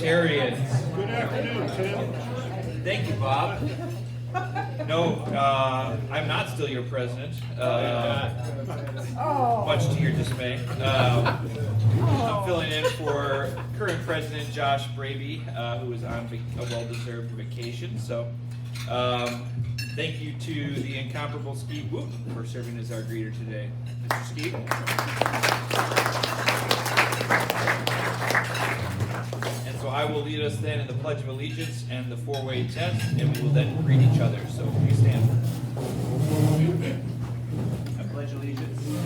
Rotarians. Good afternoon, Tim. Thank you, Bob. No, I'm not still your president, much to your dismay. I'm filling in for current President Josh Braby, who is on a well-deserved vacation. So, thank you to the incomparable Steve Whoop for serving as our greeter today. Mr. Steve. And so I will lead us then in the Pledge of Allegiance and the four-way test, and we will then greet each other. So please stand. I pledge allegiance to the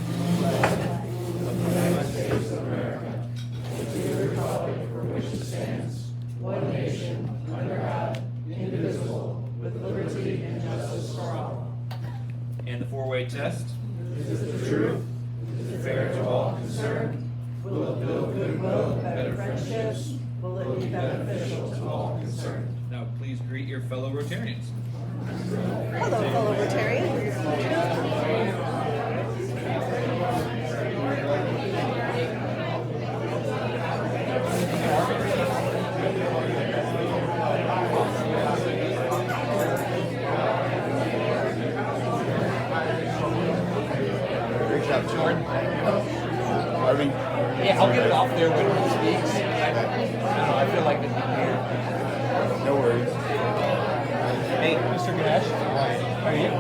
United States of America, to the republic for which it stands, one nation, under God, indivisible, with liberty and justice for all. And the four-way test. Is it the truth? Is it fair to all concerned? Will it build goodwill and better friendships? Will it be beneficial to all concerned? Now, please greet your fellow Rotarians. Hello, fellow Rotarians. Great job, Jordan. Harvey. Yeah, I'll get it off there when he speaks. I don't know, I feel like it's here. No worries. Hey, Mr. Ganesh, how are you?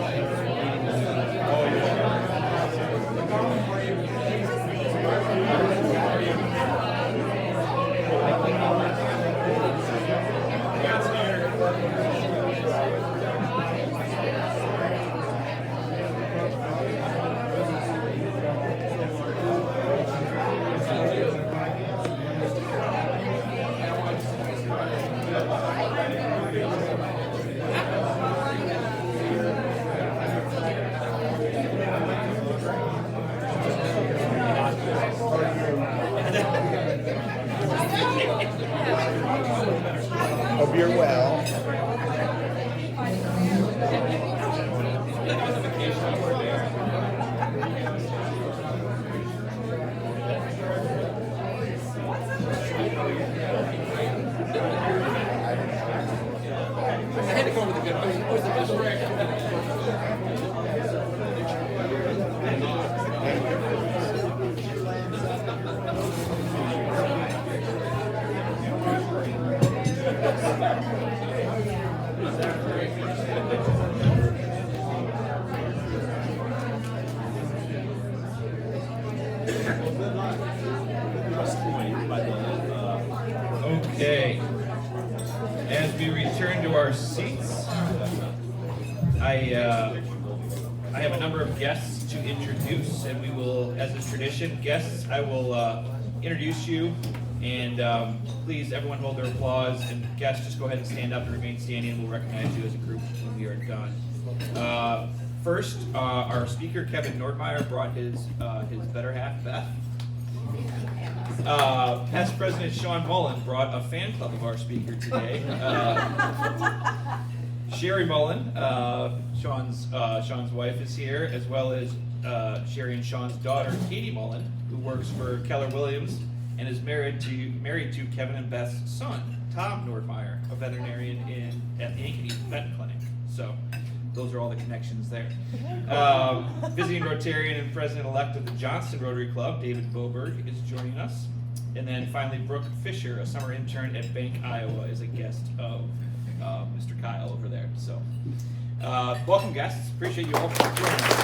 Hope you're well. I had to go with the good one. It was the best Okay. As we return to our seats, I have a number of guests to introduce, and we will, as is tradition, guests, I will introduce you, and please, everyone hold their applause, and guests, just go ahead and stand up and remain standing, and we'll recognize you as a group when we are done. First, our speaker, Kevin Nordmeyer, brought his better half, Beth. Past President Sean Mullen brought a fan club of our speaker today. Sherry Mullen, Sean's wife, is here, as well as Sherry and Sean's daughter, Katie Mullen, who works for Keller Williams and is married to Kevin and Beth's son, Tom Nordmeyer, a veterinarian at the Ankeny Vet Clinic. So those are all the connections there. Visiting Rotarian and President-elect of the Johnston Rotary Club, David Boberg, is joining us. And then finally, Brooke Fisher, a summer intern at Bank, Iowa, is a guest of Mr. Kyle over there. So, welcome guests. Appreciate you all for joining us.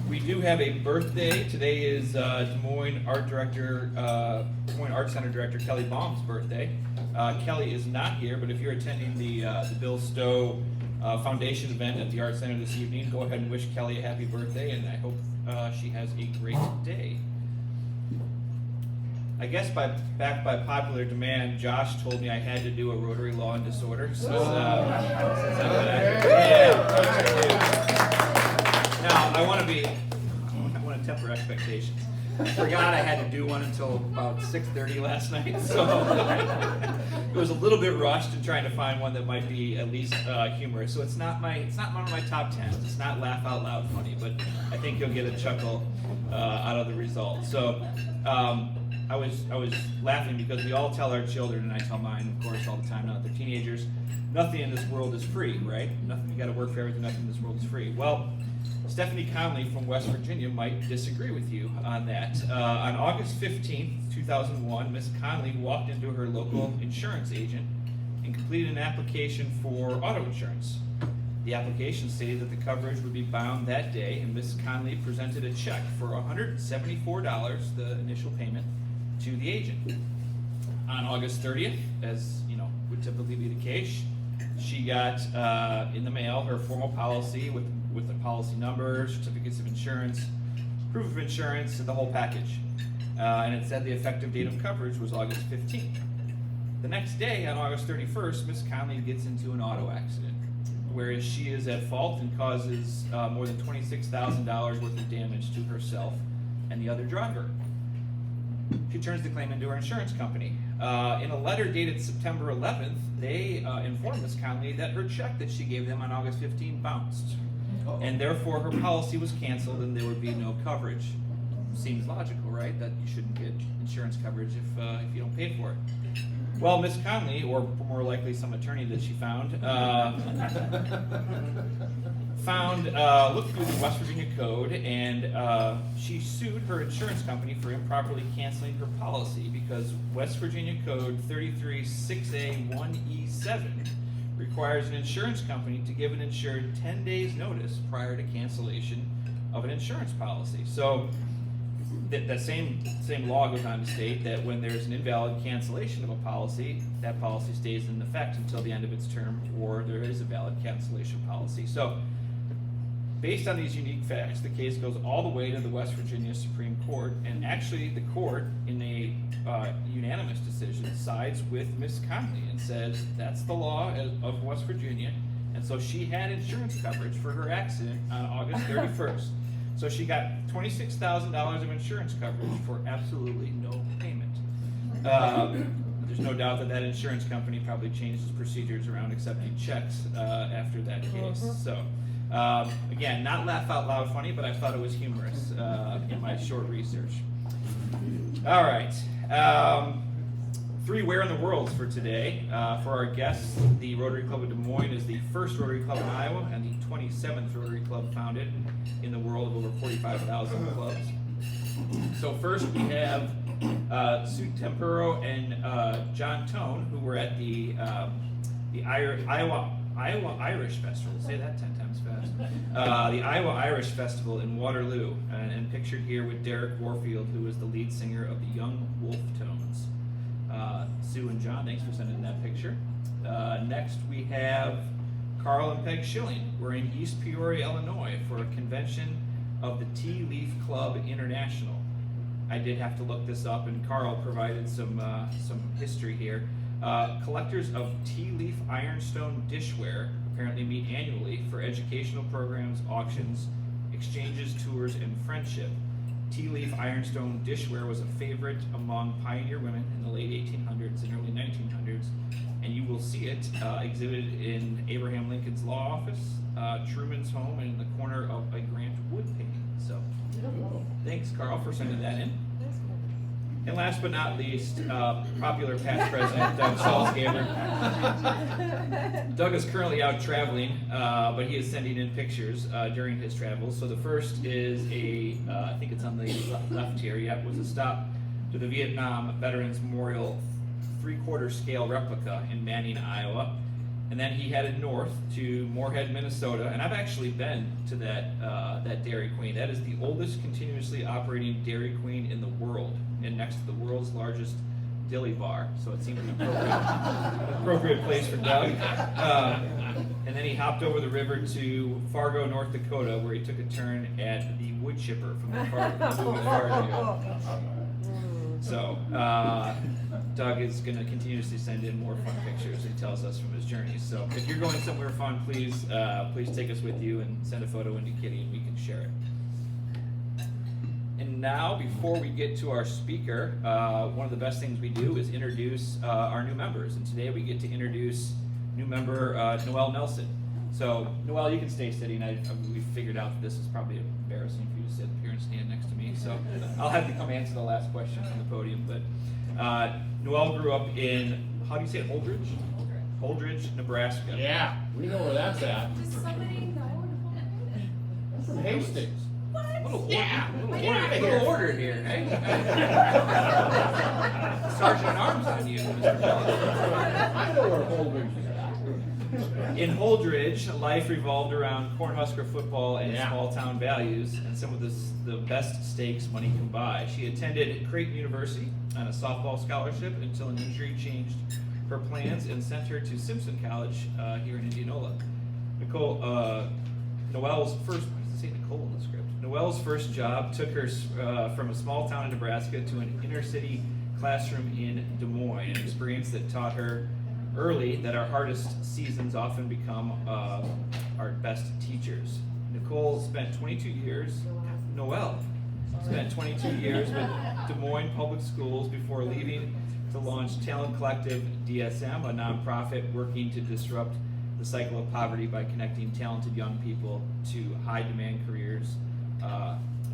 We do have a birthday. Today is Des Moines Art Center Director Kelly Baum's birthday. Kelly is not here, but if you're attending the Bill Stowe Foundation event at the Art Center this evening, go ahead and wish Kelly a happy birthday, and I hope she has a great day. I guess back by popular demand, Josh told me I had to do a Rotary Law and Disorder. So, now I want to temper expectations. I forgot I had to do one until about 6:30 last night, so it was a little bit rushed in trying to find one that might be at least humorous. So it's not one of my top 10s. It's not laugh out loud funny, but I think you'll get a chuckle out of the result. So I was laughing because we all tell our children, and I tell mine, of course, all the time now that they're teenagers, nothing in this world is free, right? Nothing, you got to work for everything. Nothing in this world is free. Well, Stephanie Conley from West Virginia might disagree with you on that. On August 15th, 2001, Miss Conley walked into her local insurance agent and completed an application for auto insurance. The application stated that the coverage would be bound that day, and Miss Conley presented a check for $174, the initial payment, to the agent. On August 30th, as you know would typically be the case, she got in the mail her formal policy with the policy number, certificates of insurance, proof of insurance, and the whole package. And it said the effective date of coverage was August 15th. The next day, on August 31st, Miss Conley gets into an auto accident, whereas she is at fault and causes more than $26,000 worth of damage to herself and the other driver. She turns the claim into her insurance company. In a letter dated September 11th, they informed Miss Conley that her check that she gave them on August 15th bounced, and therefore her policy was canceled and there would be no coverage. Seems logical, right? That you shouldn't get insurance coverage if you don't pay for it. Well, Miss Conley, or more likely some attorney that she found, looked through the West Virginia code, and she sued her insurance company for improperly canceling her policy because West Virginia Code 336A1E7 requires an insurance company to give an insured 10 days notice prior to cancellation of an insurance policy. So that same law goes on to state that when there's an invalid cancellation of a policy, that policy stays in effect until the end of its term, or there is a valid cancellation policy. So based on these unique facts, the case goes all the way to the West Virginia Supreme Court, and actually the court, in a unanimous decision, sides with Miss Conley and says that's the law of West Virginia, and so she had insurance coverage for her accident on August 31st. So she got $26,000 of insurance coverage for absolutely no payment. There's no doubt that insurance company probably changed its procedures around accepting checks after that case. So again, not laugh out loud funny, but I thought it was humorous in my short research. All right. 3 Where in the Worlds for today. For our guests, the Rotary Club of Des Moines is the first Rotary Club in Iowa and the 27th Rotary Club founded in the world of over 45,000 clubs. So first we have Sue Tempero and John Tone, who were at the Iowa Irish Festival. Say that 10 times fast. The Iowa Irish Festival in Waterloo, and pictured here with Derek Warfield, who is the lead singer of the Young Wolf Tones. Sue and John, thanks for sending that picture. Next we have Carl and Peg Schilling. We're in East Peoria, Illinois for a convention of the Tea Leaf Club International. I did have to look this up, and Carl provided some history here. Collectors of tea leaf ironstone dishware apparently meet annually for educational programs, auctions, exchanges, tours, and friendship. Tea leaf ironstone dishware was a favorite among pioneer women in the late 1800s and early 1900s, and you will see it exhibited in Abraham Lincoln's law office, Truman's home, and in the corner of a Grant Wood painting. So, thanks, Carl, for sending that in. And last but not least, popular past president Doug Salzgaber. Doug is currently out traveling, but he is sending in pictures during his travels. So the first is I think it's on the left here, was a stop to the Vietnam Veterans Memorial 3/4 scale replica in Manning, Iowa. And then he headed north to Moorhead, Minnesota, and I've actually been to that Dairy Queen. That is the oldest continuously operating Dairy Queen in the world, and next to the world's largest dilly bar. So it seemed an appropriate place for Doug. And then he hopped over the river to Fargo, North Dakota, where he took a turn at the wood chipper from the Fargo. So Doug is going to continuously send in more fun pictures. He tells us from his journeys. So if you're going somewhere fun, please take us with you and send a photo into Kitty, and we can share it. And now, before we get to our speaker, one of the best things we do is introduce our new members. And today we get to introduce new member Noelle Nelson. So, Noelle, you can stay sitting. We figured out that this is probably embarrassing for you to sit here and stand next to me. So, I'll have you come answer the last question from the podium. But Noelle grew up in, how do you say it, Holdridge? Holdridge, Nebraska. Yeah, we know where that's at. Does somebody know? That's from Hastings. Little order here, eh? Sergeant at Arms on you, Mr. Kelly. I know where Holdridge is at. In Holdridge, life revolved around Cornhusker football and Yeah. small town values, and some of the best stakes money can buy. She attended Creighton University on a softball scholarship until an injury changed her plans and sent her to Simpson College here in Indianola. Noelle's first, why does it say Nicole in the script? Noelle's first job took her from a small town in Nebraska to an inner city classroom in Des Moines, an experience that taught her early that our hardest seasons often become our best teachers. Noelle spent 22 years with Des Moines Public Schools before leaving to launch Talent Collective DSM, a nonprofit working to disrupt the cycle of poverty by connecting talented young people to high-demand careers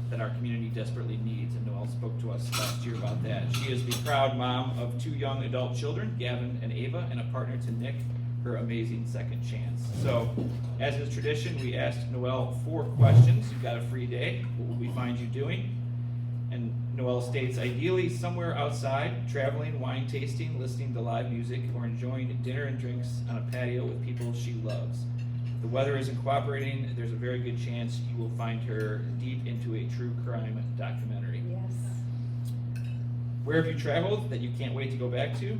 that our community desperately needs. And Noelle spoke to us last year about that. She is the proud mom of 2 young adult children, Gavin and Ava, and a partner to Nick, her amazing second chance. So, as is tradition, we asked Noelle 4 questions. You've got a free day. What will we find you doing? And Noelle states, ideally somewhere outside, traveling, wine tasting, listening to live music, or enjoying dinner and drinks on a patio with people she loves. If the weather isn't cooperating, there's a very good chance you will find her deep into a true crime documentary. Yes. Where have you traveled that you can't wait to go back to?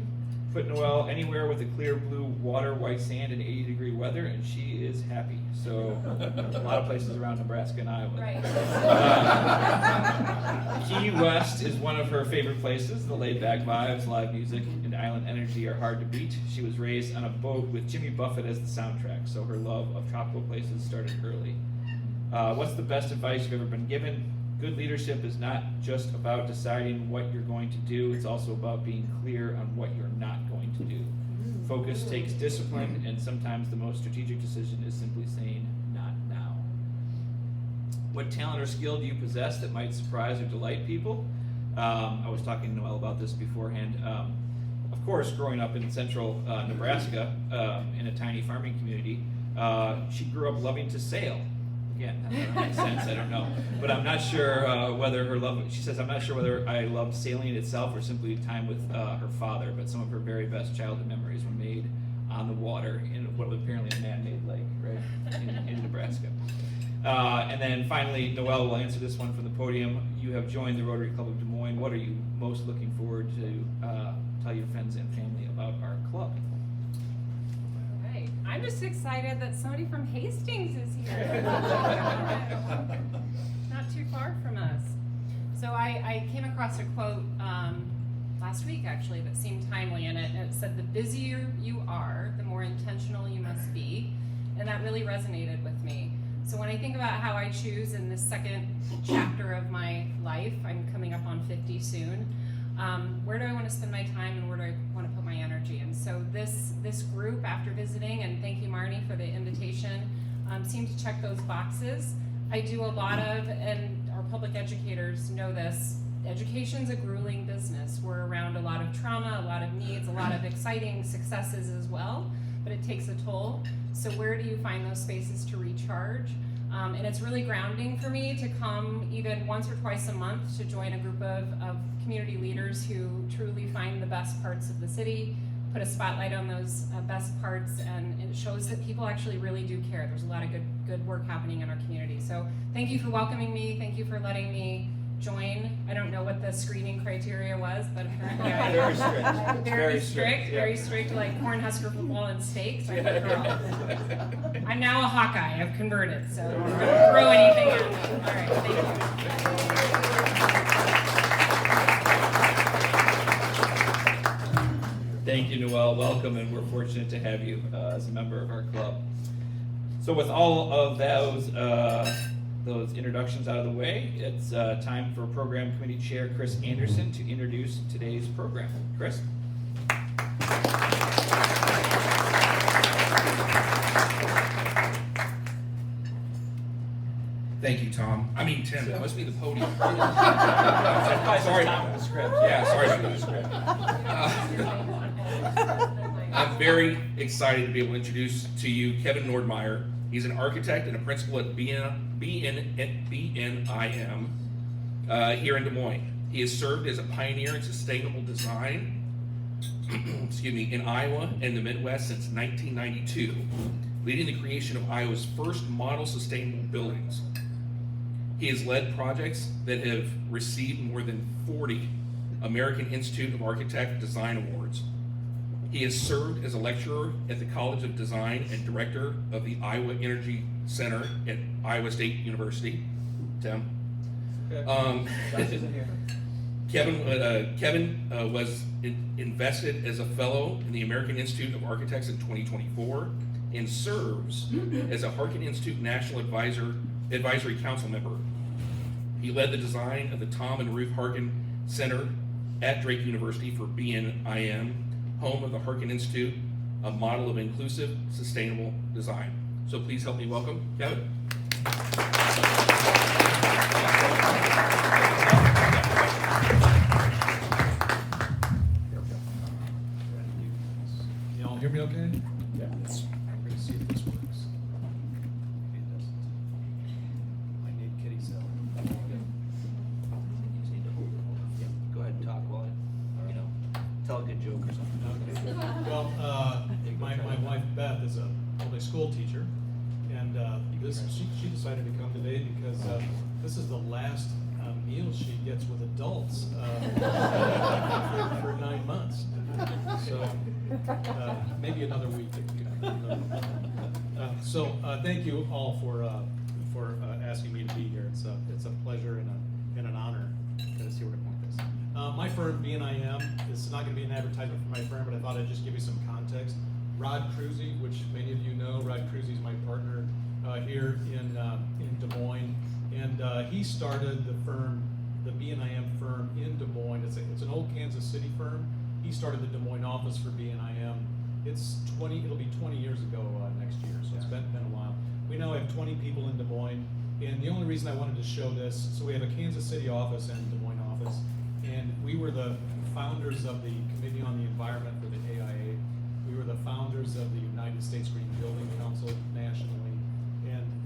Put Noelle anywhere with a clear blue water, white sand, and 80-degree weather, and she is happy. So, a lot of places around Nebraska and Iowa. Right. Key West is one of her favorite places. The laid-back vibes, live music, and island energy are hard to beat. She was raised on a boat with Jimmy Buffett as the soundtrack, so her love of tropical places started early. What's the best advice you've ever been given? Good leadership is not just about deciding what you're going to do, it's also about being clear on what you're not going to do. Focus takes discipline, and sometimes the most strategic decision is simply saying, not now. What talent or skill do you possess that might surprise or delight people? I was talking to Noelle about this beforehand. Of course, growing up in central Nebraska, in a tiny farming community, she grew up loving to sail. Again, that makes sense, I don't know. But I'm not sure whether her love, she says, I'm not sure whether I loved sailing itself or simply time with her father, but some of her very best childhood memories were made on the water in what was apparently a man-made lake, right, in Nebraska. And then finally, Noelle will answer this one from the podium. You have joined the Rotary Club of Des Moines. What are you most looking forward to tell your friends and family about our club? I'm just excited that somebody from Hastings is here. Not too far from us. So I came across a quote last week actually that seemed timely, and it said, the busier you are, the more intentional you must be. And that really resonated with me. So when I think about how I choose in this second chapter of my life, I'm coming up on 50 soon, where do I want to spend my time and where do I want to put my energy? And so this group, after visiting, and thank you Marnie for the invitation, seemed to check those boxes. I do a lot of, and our public educators know this, education's a grueling business. We're around a lot of trauma, a lot of needs, a lot of exciting successes as well, but it takes a toll. So where do you find those spaces to recharge? And it's really grounding for me to come even once or twice a month to join a group of community leaders who truly find the best parts of the city, put a spotlight on those best parts, and it shows that people actually really do care. There's a lot of good work happening in our community. So thank you for welcoming me. Thank you for letting me join. I don't know what the screening criteria was, but apparently I Very strict. very strict, like Cornhusker football and steaks. I'm now a Hawkeye. I've converted, so don't throw anything at me. All right, thank you. Thank you, Noelle. Welcome, and we're fortunate to have you as a member of our club. So with all of those introductions out of the way, it's time for Program Committee Chair Chris Anderson to introduce today's program. Chris? Tom. I mean, Tim. It must be the podium. Sorry. Top of the script. Yeah, sorry about the script. I'm very excited to be able to introduce to you Kevin Nordmeyer. He's an architect and a principal at BNIM here in Des Moines. He has served as a pioneer in sustainable design in Iowa and the Midwest since 1992, leading the creation of Iowa's first model sustainable buildings. He has led projects that have received more than 40 American Institute of Architect Design Awards. He has served as a lecturer at the College of Design and director of the Iowa Energy Center at Iowa State University. Tim. Kevin was invested as a fellow in the American Institute of Architects in 2024 and serves as a Harkin Institute National Advisory Council member. He led the design of the Tom and Ruth Harkin Center at Drake University for BNIM, home of the Harkin Institute, a model of inclusive, sustainable design. So please help me welcome Kevin. You all hear me okay? Yeah. We're gonna see if this works. It doesn't. I need Kitty's help. Yeah, go ahead and talk while tell a good joke or something. Well, my wife Beth is a public school teacher, and she decided to come today because this is the last meal she gets with adults for 9 months. So maybe another week. So thank you all for asking me to be here. It's a pleasure and an honor. Let's see where to point this. My firm, BNIM, is not going to be an advertisement for my firm, but I thought I'd just give you some context. Rod Cruzy, which many of you know, Rod Cruzy is my partner here in Des Moines, and he started the firm, the BNIM firm in Des Moines. It's an old Kansas City firm. He started the Des Moines office for BNIM. It'll be 20 years ago next year, so it's been a while. We now have 20 people in Des Moines, and the only reason I wanted to show this, so we have a Kansas City office and Des Moines office, and we were the founders of the Committee on the Environment for the AIA. We were the founders of the United States Green Building Council nationally,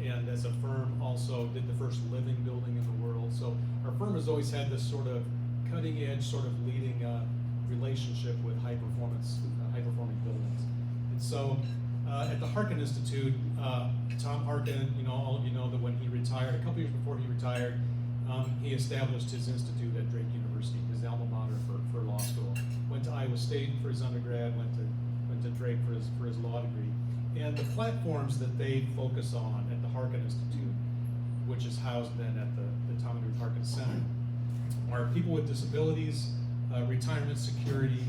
and as a firm also did the first living building in the world. So our firm has always had this sort of cutting edge, sort of leading relationship with high performing buildings. And so at the Harkin Institute, Tom Harkin, all of you know that when he retired, a couple years before he retired, he established his institute at Drake University, his alma mater for law school. Went to Iowa State for his undergrad, went to Drake for his law degree. And the platforms that they focus on at the Harkin Institute, which is housed then at the Tom and Ruth Harkin Center, are people with disabilities, retirement security,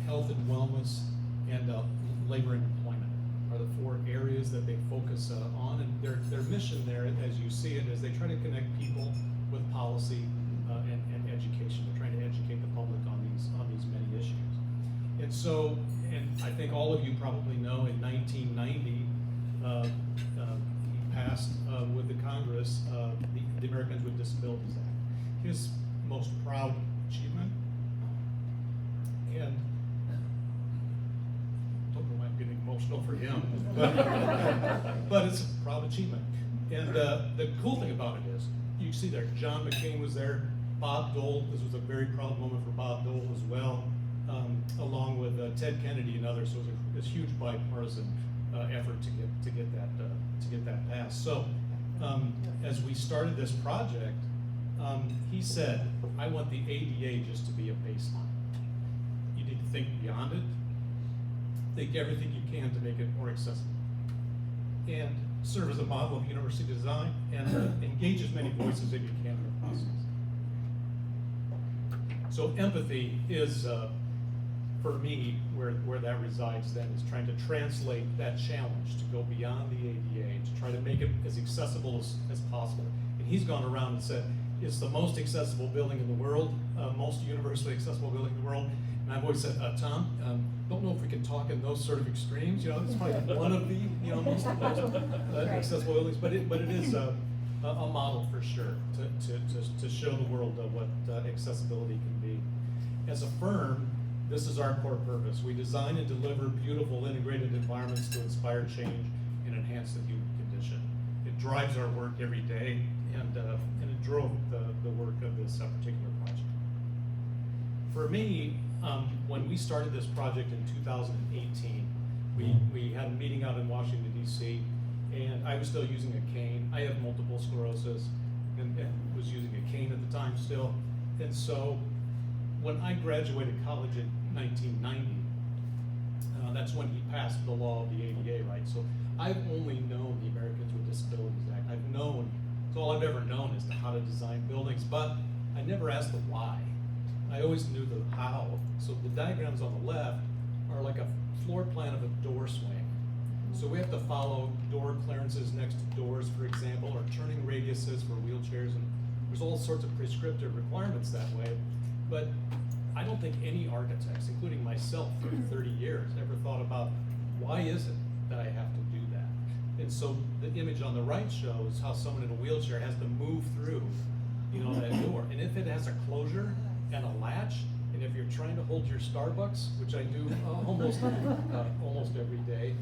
health and wellness, and labor and employment are the 4 areas that they focus on. And their mission there, as you see it, is they try to connect people with policy and education. They're trying to educate the public on these many issues. And so, and I think all of you probably know, in 1990, he passed with the Congress the Americans with Disabilities Act. His most proud achievement, and don't know why I'm getting emotional for him, but it's a proud achievement. And the cool thing about it is, you see there, John McCain was there, Bob Dole, this was a very proud moment for Bob Dole as well, along with Ted Kennedy and others. So it was this huge bipartisan effort to get that passed. So as we started this project, he said, I want the ADA just to be a baseline. You need to think beyond it, think everything you can to make it more accessible, and serve as a model of university design, and engage as many voices as you can in the process. So empathy is, for me, where that resides then, is trying to translate that challenge to go beyond the ADA, to try to make it as accessible as possible. And he's gone around and said, it's the most accessible building in the world, most universally accessible building in the world. And I've always said, Tom, don't know if we can talk in those sort of extremes. It's probably one of the most accessible buildings, but it is a model for sure to show the world what accessibility can be. As a firm, this is our core purpose. We design and deliver beautiful integrated environments to inspire change and enhance the human condition. It drives our work every day, and it drove the work of this particular project. For me, when we started this project in 2018, we had a meeting out in Washington, D.C., and I was still using a cane. I have multiple sclerosis and was using a cane at the time still. And so when I graduated college in 1990, that's when he passed the law of the ADA, right? So I've only known the Americans with Disabilities Act. It's all I've ever known as to how to design buildings, but I never asked the why. I always knew the how. So the diagrams on the left are like a floor plan of a door swing. So we have to follow door clearances next to doors, for example, or turning radiuses for wheelchairs, and there's all sorts of prescriptive requirements that way. But I don't think any architects, including myself for 30 years, ever thought about why is it that I have to do that? And so the image on the right shows how someone in a wheelchair has to move through, that door. And if it has a closure and a latch, and if you're trying to hold your Starbucks, which I do almost every day,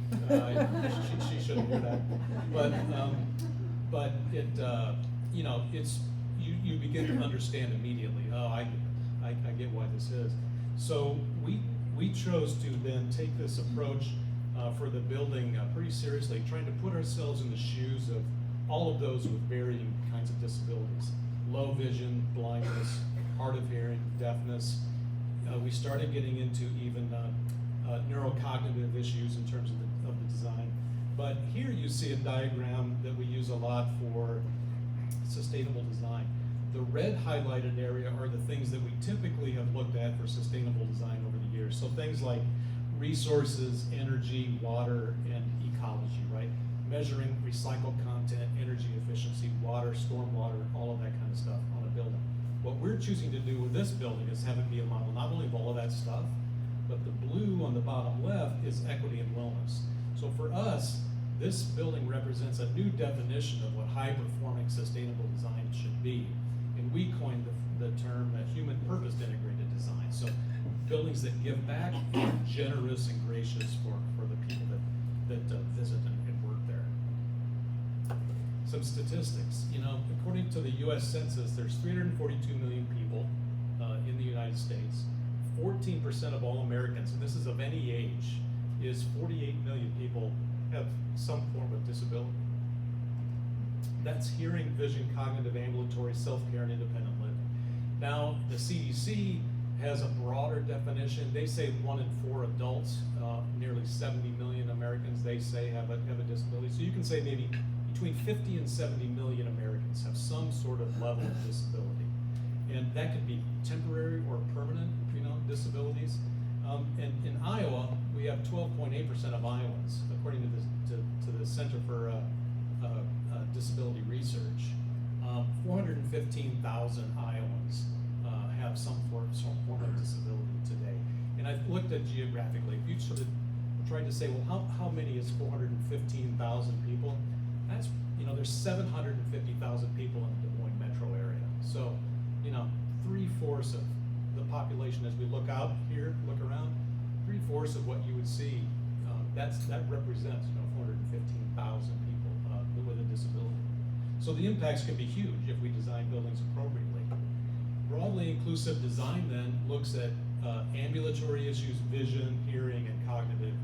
she shouldn't hear that, but it, it's you begin to understand immediately. Oh, I get why this is. So we chose to then take this approach for the building pretty seriously, trying to put ourselves in the shoes of all of those with varying kinds of disabilities: low vision, blindness, hard of hearing, deafness. We started getting into even neurocognitive issues in terms of the design. But here you see a diagram that we use a lot for sustainable design. The red highlighted area are the things that we typically have looked at for sustainable design over the years. So things like resources, energy, water, and ecology, right? Measuring recycled content, energy efficiency, water, stormwater, all of that kind of stuff on a building. What we're choosing to do with this building is have it be a model not only of all of that stuff, but the blue on the bottom left is equity and wellness. So for us, this building represents a new definition of what high-performing sustainable design should be. And we coined the term human purpose integrated design. So buildings that give back and are generous and gracious for the people that visit and work there. Some statistics, according to the U.S. Census, there's 342 million people in the United States. 14% of all Americans, and this is of any age, is 48 million people have some form of disability. That's hearing, vision, cognitive, ambulatory, self-care, and independent living. Now, the CDC has a broader definition. They say 1 in 4 adults, nearly 70 million Americans, they say have a disability. So you can say maybe between 50 and 70 million Americans have some sort of level of disability. And that could be temporary or permanent, disabilities. And in Iowa, we have 12.8% of Iowans, according to the Center for Disability Research. 415,000 Iowans have some form of disability today. And I've looked at geographically. If you sort of tried to say, well, how many is 415,000 people? That's, there's 750,000 people in the Des Moines metro area. So, 3/4 of the population as we look out here, look around, 3/4 of what you would see, that represents 415,000 people with a disability. So the impacts can be huge if we design buildings appropriately. Broadly inclusive design then looks at ambulatory issues, vision, hearing, and cognitive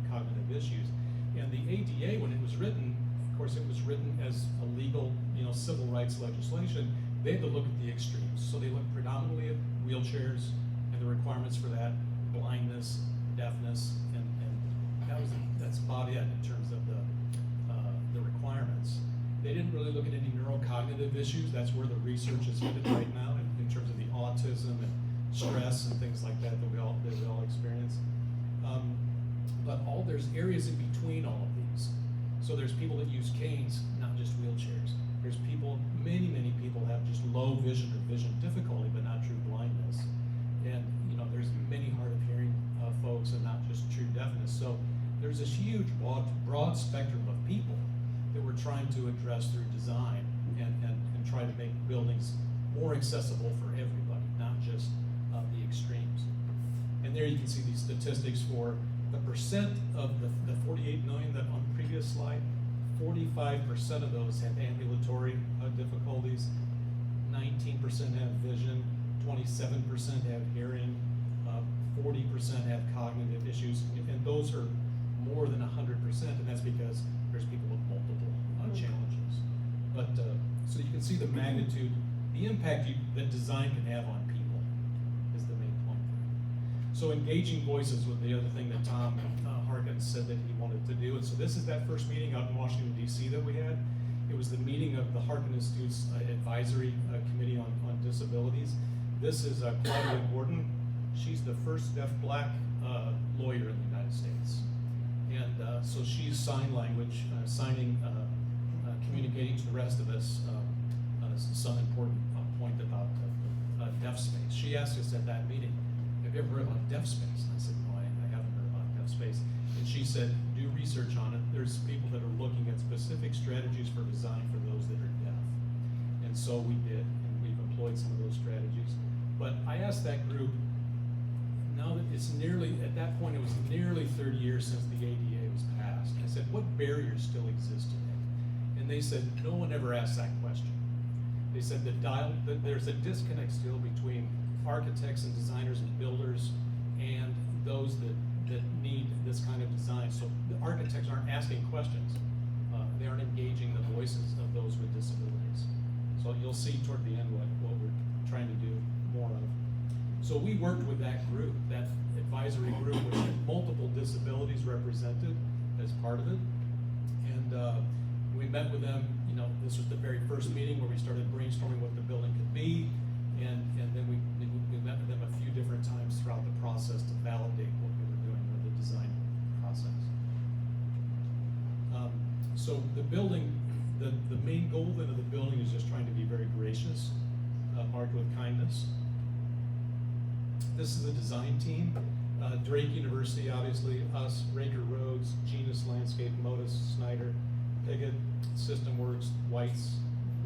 issues. And the ADA, when it was written, of course, it was written as a legal, civil rights legislation. They had to look at the extremes. So they looked predominantly at wheelchairs and the requirements for that, blindness, deafness, and that's about it in terms of the requirements. They didn't really look at any neurocognitive issues. That's where the research is headed right now in terms of the autism and stress and things like that we all experience. But there's areas in between all of these. So there's people that use canes, not just wheelchairs. There's people, many people have just low vision or vision difficulty, but not true blindness. And there's many hard of hearing folks and not just true deafness. So there's this huge broad spectrum of people that we're trying to address through design and try to make buildings more accessible for everybody, not just the extremes. And there you can see these statistics for the percent of the 48 million that on the previous slide, 45% of those have ambulatory difficulties, 19% have vision, 27% have hearing, 40% have cognitive issues, and those are more than 100%, and that's because there's people with multiple challenges. But so you can see the magnitude, the impact that design can have on people is the main point there. So engaging voices was the other thing that Tom Harkins said that he wanted to do, and so this is that first meeting out in Washington D.C. that we had. It was the meeting of the Harkin Institute's Advisory Committee on Disabilities. This is Claudia Gordon. She's the first deaf black lawyer in the United States. And so she's sign language, communicating to the rest of us some important point about deaf space. She asked us at that meeting, have you ever heard about deaf space? And I said, no, I haven't heard about deaf space. And she said, do research on it. There's people that are looking at specific strategies for design for those that are deaf. And so we did, and we've employed some of those strategies. But I asked that group, now that it's nearly, at that point it was nearly 30 years since the ADA was passed. I said, what barriers still exist today? And they said, no one ever asked that question. They said that there's a disconnect still between architects and designers and builders and those that need this kind of design. So the architects aren't asking questions. They aren't engaging the voices of those with disabilities. So you'll see toward the end what we're trying to do more of. So we worked with that group, that advisory group, which had multiple disabilities represented as part of it. And we met with them, this was the very first meeting where we started brainstorming what the building could be. And then we met with them a few different times throughout the process to validate what we were doing with the design process. So the building, the main goal then of the building is just trying to be very gracious, marked with kindness. This is the design team. Drake University, obviously, us, Raker Roads, Genus Landscape, Modus, Snyder, Piggott, System Works, White's,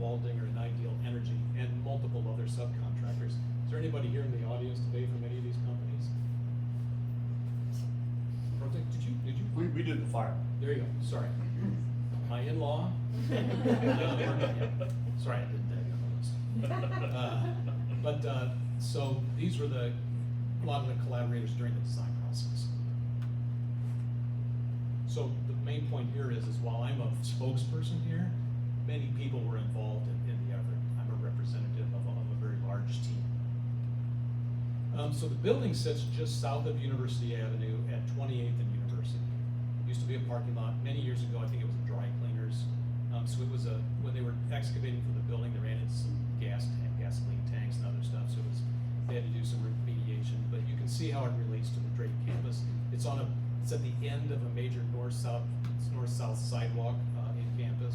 Waldinger, and Ideal Energy, and multiple other subcontractors. Is there anybody here in the audience today from any of these companies? Did you? We did the fire. There you go, sorry. My in-law? Sorry, I didn't tag you on the list. So these were a lot of the collaborators during the design process. So the main point here is while I'm a spokesperson here, many people were involved in the effort. I'm a representative of a very large team. So the building sits just south of University Avenue at 28th and University. It used to be a parking lot. Many years ago, I think it was a dry cleaners. So it was when they were excavating for the building, they ran into some gasoline tanks and other stuff. So they had to do some remediation. But you can see how it relates to the Drake campus. It's at the end of a major north-south sidewalk in campus.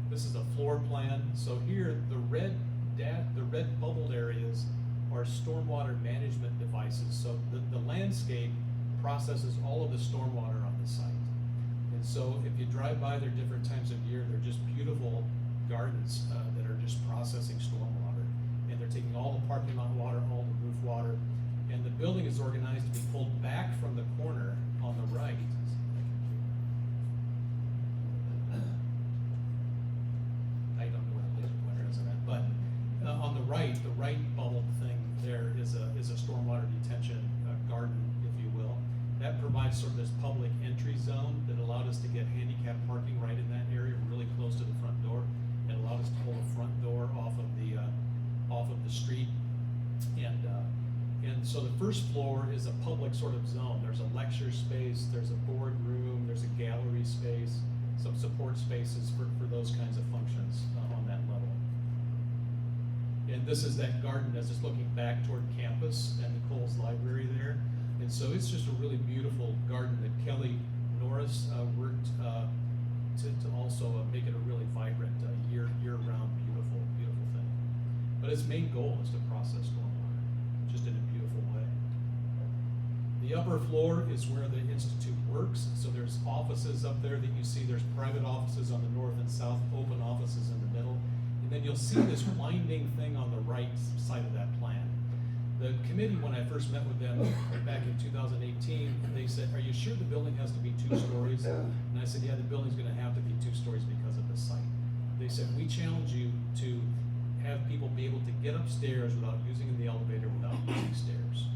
This is a floor plan. So here, the red bubbled areas are stormwater management devices. So the landscape processes all of the stormwater on the site. And so if you drive by there different times of year, they're just beautiful gardens that are just processing stormwater. And they're taking all the parking lot water, all the roof water. And the building is organized to be pulled back from the corner on the right. I don't know where the laser pointer is in that, but on the right bubble thing there is a stormwater detention garden, if you will. That provides sort of this public entry zone that allowed us to get handicap parking right in that area, really close to the front door. It allowed us to pull the front door off of the street. And so the first floor is a public sort of zone. There's a lecture space, there's a boardroom, there's a gallery space, some support spaces for those kinds of functions on that level. And this is that garden as it's looking back toward campus and the Coles Library there. And so it's just a really beautiful garden that Kelly Norris worked to also make it a really vibrant, year-round, beautiful thing. But its main goal is to process stormwater, just in a beautiful way. The upper floor is where the Institute works. So there's office offices up there that you see. There's private offices on the north and south, open offices in the middle. And then you'll see this winding thing on the right side of that plan. The committee, when I first met with them back in 2018, they said, "Are you sure the building has to be 2 stories?" And I said, "Yeah, the building's gonna have to be 2 stories because of the site." They said, "We challenge you to have people be able to get upstairs without using the elevator, without using stairs."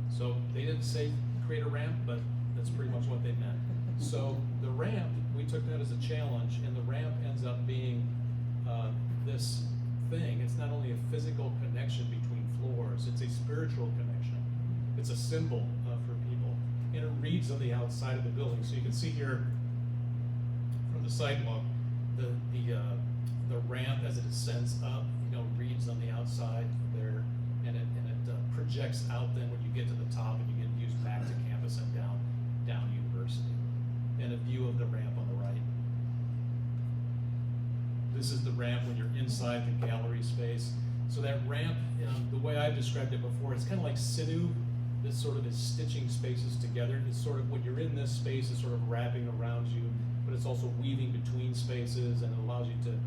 So they didn't say create a ramp, but that's pretty much what they meant. So the ramp, we took that as a challenge, and the ramp ends up being this thing. It's not only a physical connection between floors, it's a spiritual connection. It's a symbol for people, and it reads on the outside of the building. So you can see here from the sidewalk, the ramp as it ascends up, reads on the outside there, and it projects out then when you get to the top, and you get used back to campus and down university. And a view of the ramp on the right. This is the ramp when you're inside the gallery space. So that ramp, the way I've described it before, it's kind of like sinew. This sort of is stitching spaces together. It's sort of, when you're in this space, it's sort of wrapping around you, but it's also weaving between spaces, and it allows you to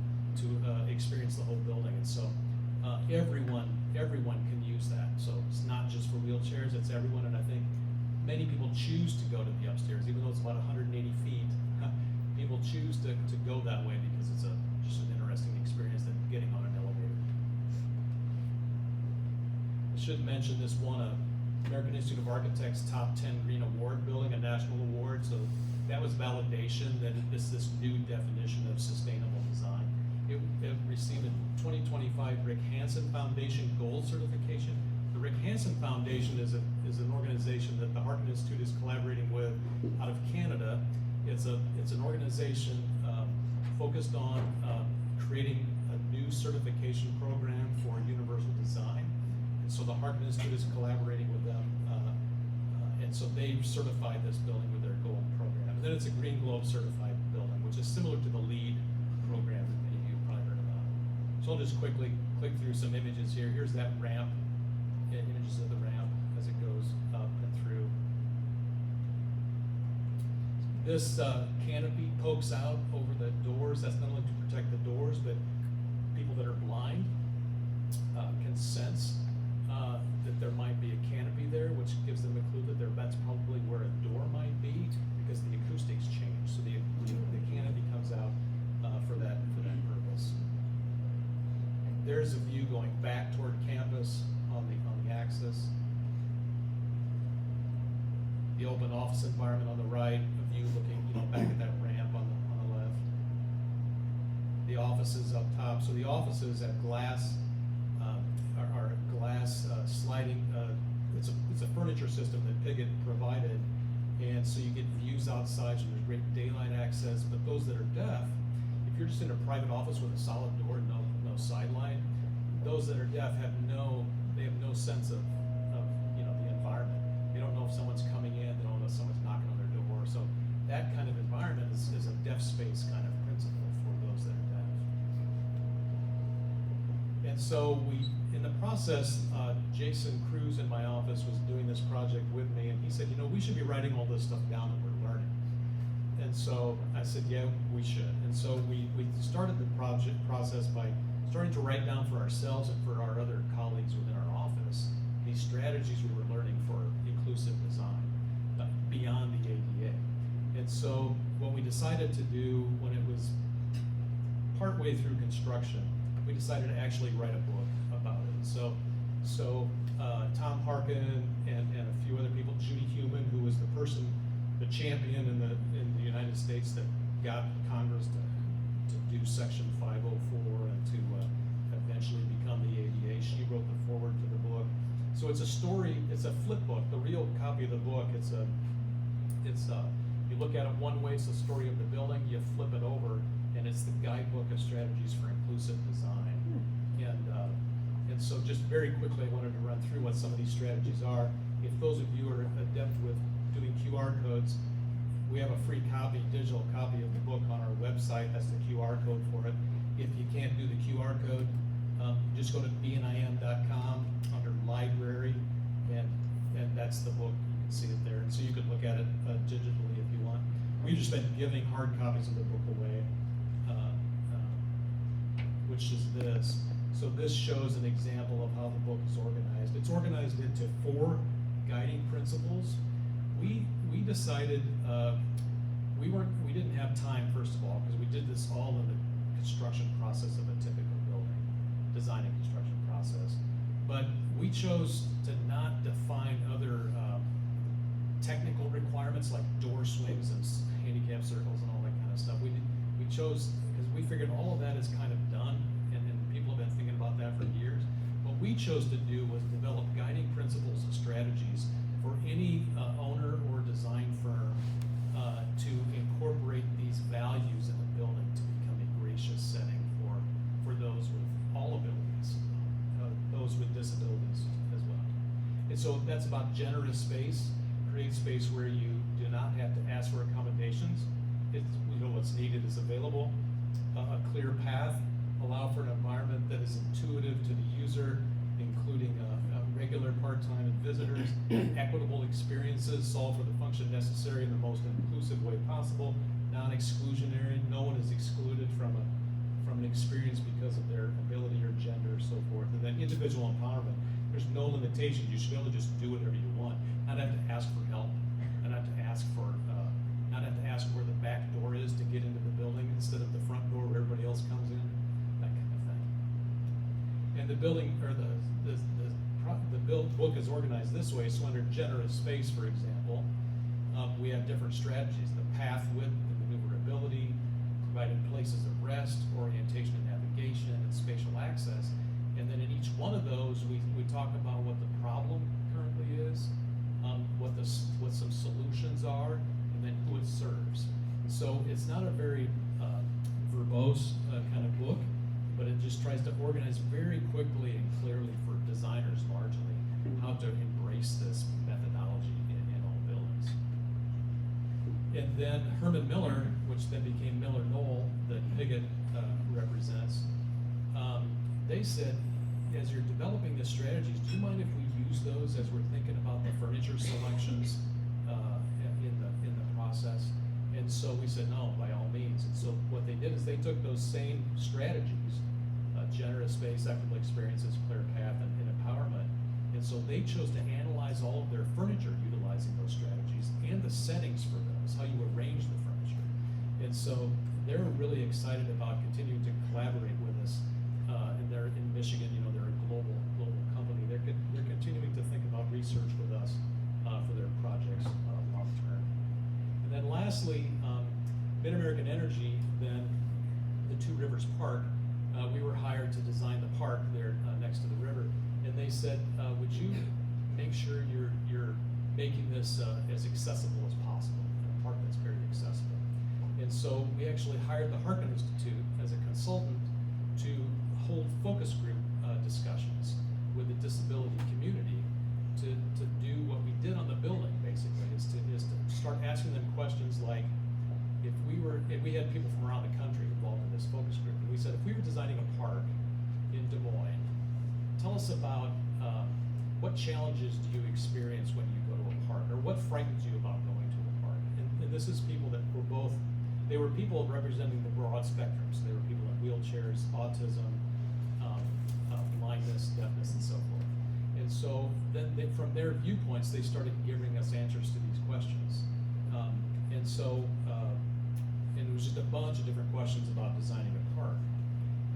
experience the whole building. And so everyone can use that. So it's not just for wheelchairs, it's everyone. And I think many people choose to go to the upstairs, even though it's about 180 feet. People choose to go that way because it's just an interesting experience than getting on an elevator. I should mention this won a American Institute of Architects Top 10 Green Award building, a national award. So that was validation that this new definition of sustainable design. It received a 2025 Rick Hansen Foundation Gold certification. The Rick Hansen Foundation is an organization that the Harkin Institute is collaborating with out of Canada. It's an organization focused on creating a new certification program for universal design. And so the Harkin Institute is collaborating with them, and so they've certified this building with their gold program. And then it's a Green Globe certified building, which is similar to the LEED program that many of you have probably heard about. So I'll just quickly click through some images here. Here's that ramp, images of the ramp as it goes up and through. This canopy pokes out over the doors. That's not only to protect the doors, but people that are blind can sense that there might be a canopy there, which gives them a clue that that's probably where a door might be, because the acoustics change. So the canopy comes out for that purpose. There's a view going back toward campus on the axis. The open office environment on the right, a view looking back at that ramp on the left. The offices up top. So the offices have glass, are glass sliding. It's a furniture system that Piggott provided, and so you get views outside. So there's great daylight access. But those that are deaf, if you're just in a private office with a solid door, no sideline, those that are deaf have no sense of the environment. They don't know if someone's coming in. They don't know if someone's knocking on their door. So that kind of environment is a deaf space kind of principle for those that are deaf. And so in the process, Jason Cruz in my office was doing this project with me, and he said, we should be writing all this stuff down that we're learning. And so I said, yeah, we should. And so we started the process by starting to write down for ourselves and for our other colleagues within our office these strategies we were learning for inclusive design beyond the ADA. And so what we decided to do when it was partway through construction, we decided to actually write a book about it. So Tom Harkin and a few other people, Judy Heumann, who was the champion in the United States that got Congress to do Section 504 and to eventually become the ADA. She wrote the foreword to the book. So it's a story. It's a flip book. The real copy of the book. You look at it one way. It's the story of the building. You flip it over, and it's the guidebook of strategies for inclusive design. And so just very quickly, I wanted to run through what some of these strategies are. If those of you are adept with doing QR codes, we have a free digital copy of the book on our website. That's the QR code for it. If you can't do the QR code, just go to bnim.com under library, and that's the book. You can see it there. And so you can look at it digitally if you want. We we've just been giving hard copies of the book away, which is this. So this shows an example of how the book is organized. It's organized into 4 guiding principles. We decided we didn't have time, first of all, because we did this all in the construction process of a typical building, design and construction process. But we chose to not define other technical requirements like door swings and handicap circles and all that kind of stuff. We chose, because we figured all of that is kind of done, and people have been thinking about that for years. What we chose to do was develop guiding principles and strategies for any owner or design firm to incorporate these values in the building to become a gracious setting for those with all abilities, those with disabilities as well. And so that's about generous space, create space where you do not have to ask for accommodations. What's needed is available, a clear path, allow for an environment that is intuitive to the user, including regular part-time and visitors, equitable experiences, solve for the function necessary in the most inclusive way possible, non-exclusionary, no one is excluded from an experience because of their ability or gender or so forth. And then individual empowerment, there's no limitation, you should be able to just do whatever you want, not have to ask for help, not have to ask where the back door is to get into the building instead of the front door where everybody else comes in, that kind of thing. And the building, or the book is organized this way. So under generous space, for example, we have different strategies: the path width and maneuverability, providing places of rest, orientation and navigation, and spatial access. And then in each one of those, we talk about what the problem currently is, what some solutions are, and then who it serves. So it's not a very verbose kind of book, but it just tries to organize very quickly and clearly for designers largely how to embrace this methodology in all buildings. And then Herman Miller, which then became Miller Knoll, that Piggott represents, they said, as you're developing the strategies, do you mind if we use those as we're thinking about the furniture selections in the process? And so we said, no, by all means. And so what they did is they took those same strategies, generous space, equitable experiences, clear path, and empowerment. And so they chose to analyze all of their furniture utilizing those strategies and the settings for those, how you arrange the furniture. And so they're really excited about continuing to collaborate with us. And they're in Michigan, they're a global company. They're continuing to think about research with us for their projects long term. And then lastly, Mid-American Energy, then the Two Rivers Park, we were hired to design the park there next to the river, and they said, would you make sure you're making this as accessible as possible, a park that's very accessible. And so we actually hired the Harkin Institute as a consultant to hold focus group discussions with the disability community to do what we did on the building, basically, is to start asking them questions like, if we had people from around the country involved in this focus group, and we said, if we were designing a park in Des Moines, tell us about what challenges do you experience when you go to a park, or what frightens you about going to a park? And this is people that were they were people representing the broad spectrum, so they were people in wheelchairs, autism, blindness, deafness, and so forth. And so then from their viewpoints, they started giving us answers to these questions. And it was just a bunch of different questions about designing a park.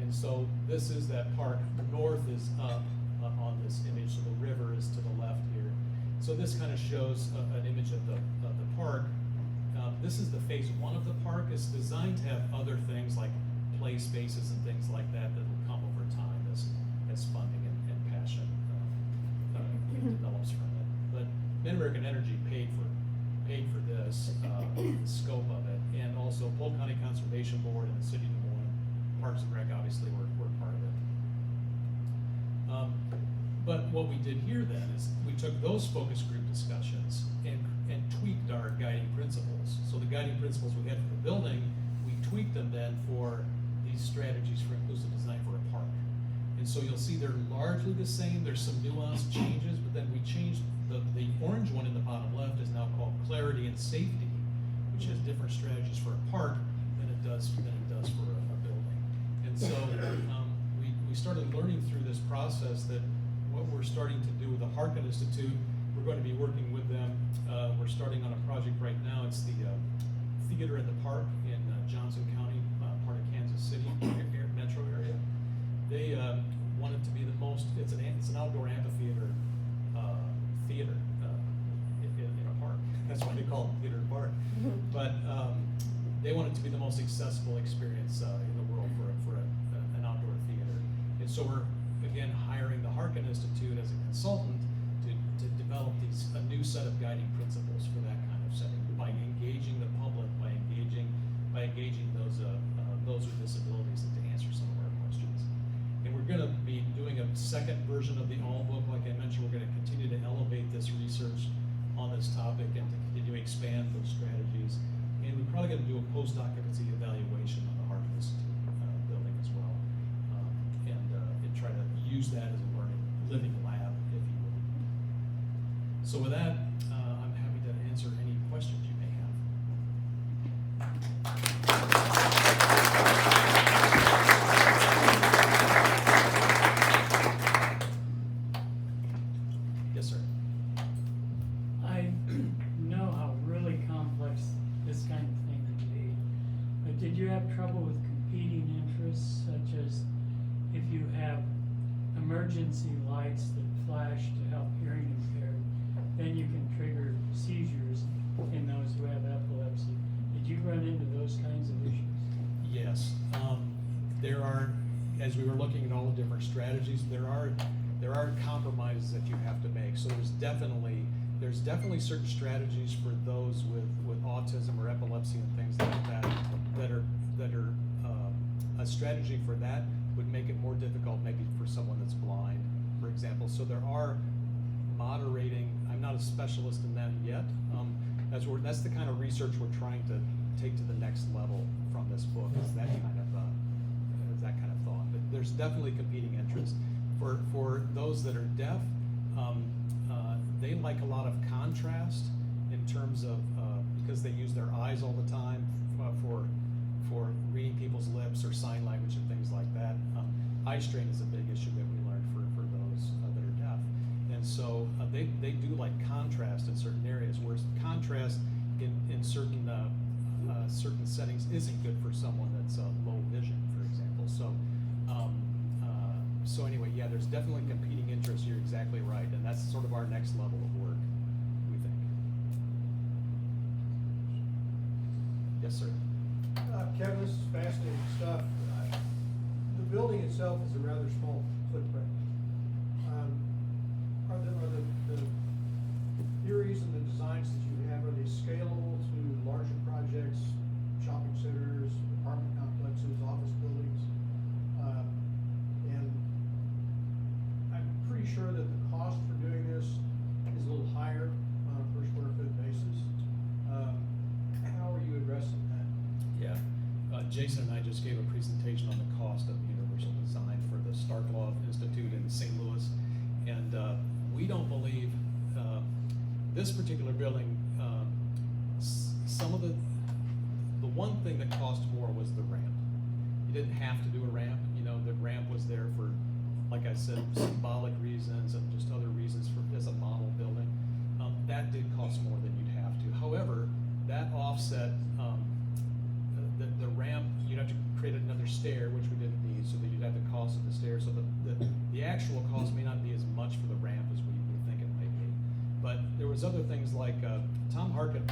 And so this is that park. North is up on this image, so the river is to the left here. So this kind of shows an image of the park. This is the phase 1 of the park. It's designed to have other things like play spaces and things like that that will come over time as funding and passion develops from it. But Mid-American Energy paid for this, the scope of it, and also Polk County Conservation Board and the City of Des Moines, Parks and Rec obviously were part of it. But what we did here then is we took those focus group discussions and tweaked our guiding principles. So the guiding principles we had for the building, we tweaked them then for these strategies for inclusive design for a park. And so you'll see they're largely the same. There's some nuanced changes, but then we changed the orange one in the bottom left is now called clarity and safety, which has different different strategies for a park than it does for a building. And so we started learning through this process that what we're starting to do with the Harkin Institute, we're going to be working with them. We're starting on a project right now. It's the theater in the park in Johnson County, part of Kansas City metro area. They want it to be the most. It's an outdoor amphitheater theater in a park. That's why they call it theater park. But they want it to be the most accessible experience in the world for an outdoor theater. And so we're again hiring the Harkin Institute as a consultant to develop a new set of guiding principles for that kind of setting by engaging the public, by engaging those with disabilities, and to answer some of our questions. And we're going to be doing a second version of the All book. Like I mentioned, we're going to continue to elevate this research on this topic and to continue to expand those strategies. And we're probably going to do a post-occupancy evaluation on the Harkin Institute building as well, and try to use that as a living lab, if you will. So with that, I'm happy to answer any questions you may have. Yes, sir. I know how really complex this kind of thing can be, but did you have trouble with competing interests, such as if you have emergency lights that flash to help hearing impaired, then you can trigger seizures in those who have epilepsy? Did you run into those kinds of issues? Yes, there are, as we were looking at all the different strategies, there are compromises that you have to make. So there's definitely certain strategies for those with autism or epilepsy and things like that that are a strategy for that would make it more difficult maybe for someone that's blind, for example. So there are moderating. I'm not a specialist in that yet. That's the kind of research we're trying to take to the next level from this book. Is that kind of thought. But there's definitely competing interests. For those that are deaf, they like a lot of contrast in terms of because they use their eyes all the time for reading people's lips or sign language and things like that. Eye strain is a big issue that we learned for those that are deaf. And so they do like contrast in certain areas, whereas contrast in certain settings isn't good for someone that's low vision, for example. So anyway, yeah, there's definitely competing interests. You're exactly right, and that's sort of our next level of work, we think. Yes, sir. Kevin, this is fascinating stuff. The building itself is a rather small footprint. Are the theories and the designs that you have, are they scalable to larger projects, shopping centers, apartment complexes, office buildings? And I'm pretty sure that the cost for doing this is a little higher on a per square foot basis. How are you addressing that? Yeah. Jason and I just gave a presentation on the cost of universal design for the Starkloff Institute in St. Louis. And we don't believe this particular building, some of the one thing that cost more was the ramp. You didn't have to do a ramp. The ramp was there for, like I said, symbolic reasons and just other reasons as a model building. That did cost more than you'd have to. However, that offset the ramp. You'd have to create another stair, which we didn't need, so that you'd have the cost of the stair. So the actual cost may not be as much for the ramp as we think it might be. But there was other things like Tom Harkin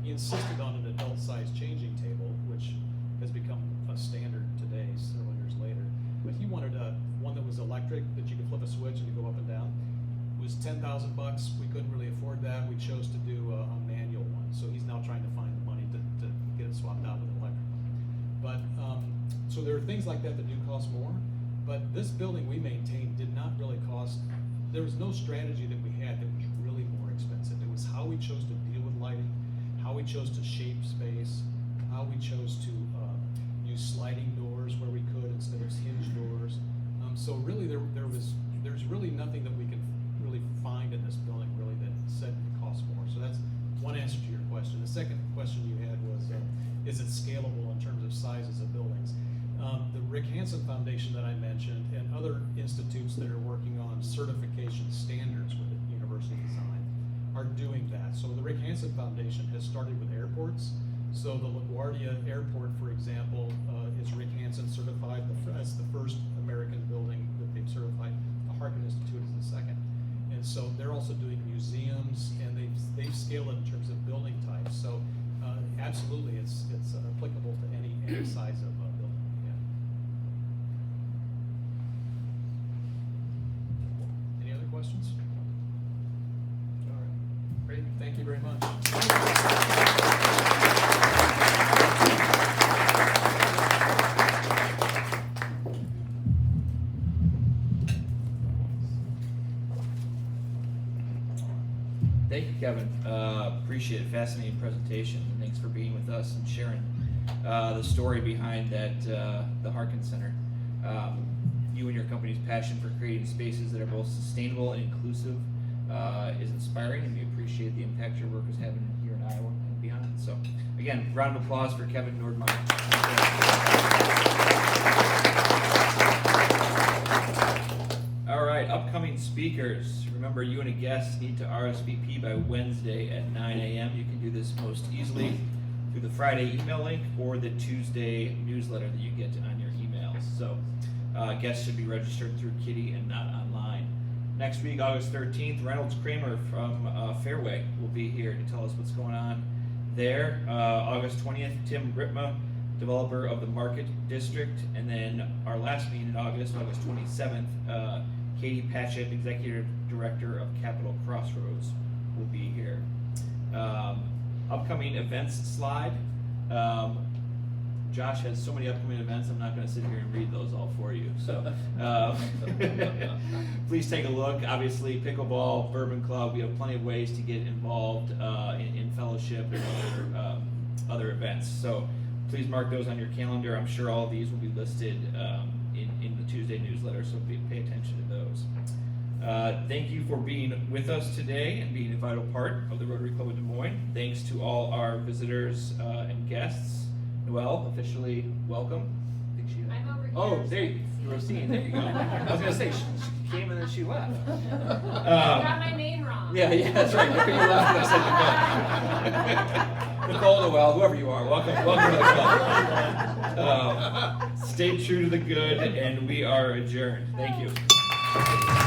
he insisted on an adult-sized changing table, which has become a standard today, several years later. But he wanted one that was electric, that you could flip a switch and you go up and down. It was $10,000. We couldn't really afford that. We chose to do a manual one. So he's now trying to find the money to get it swapped out with an electric one. But so there are things like that do cost more. But this building we maintained did not really cost. There was no strategy that we had that was really more expensive. It was how we chose to deal with lighting, how we chose to shape space, how we chose to use sliding doors where we could instead of hinged doors. So really, there's really nothing that we can really find in this building really that said it costs more. So that's one answer to your question. The second question you had is it scalable in terms of sizes of buildings? The Rick Hansen Foundation that I mentioned and other institutes that are working on certification standards with university design are doing that. So the Rick Hansen Foundation has started with airports. So the LaGuardia Airport, for example, is Rick Hansen certified. That's the first American building that they've certified. The Harkin Institute is the second. And so they're also doing museums, and they've scaled it in terms of building types. So absolutely, it's applicable to any size of building. Yeah. Any other questions? All right. Great. Thank you very much. Thank you, Kevin. Appreciate it. Fascinating presentation. And thanks for being with us and sharing the story behind that, the Harkin Center. You and your company's passion for creating spaces that are both sustainable and inclusive is inspiring, and we appreciate the impact your work is having here in Iowa and beyond. So, again, round of applause for Kevin Nordmeyer. All right, upcoming speakers. Remember, you and a guest need to RSVP by Wednesday at 9 a.m. You can do this most easily through the Friday email link or the Tuesday newsletter that you get on your emails. So guests should be registered through Kitty and not online. Next week, August 13th, Reynolds Kramer from Fairway will be here to tell us what's going on there. August 20th, Tim Gritma, developer of the Market District. And then our last meeting in August 27th, Katie Patchett, Executive Director of Capital Crossroads, will be here. Upcoming events slide. Josh has so many upcoming events, I'm not going to sit here and read those all for you. So please take a look. Obviously, pickleball, Bourbon Club, we have plenty of ways to get involved in fellowship and other events. So please mark those on your calendar. I'm sure all of these will be listed in the Tuesday newsletter, so pay attention to those. Thank you for being with us today and being a vital part of the Rotary Club of Des Moines. Thanks to all our visitors and guests. Noelle, officially welcome. I think she. I'm over here. Oh, there you go. I was gonna say she came and then she left. You got my name wrong. Yeah, that's right. You left. I said Nicole, Noelle, whoever you are, welcome to the club. Stay true to the good, and we are adjourned. Thank you.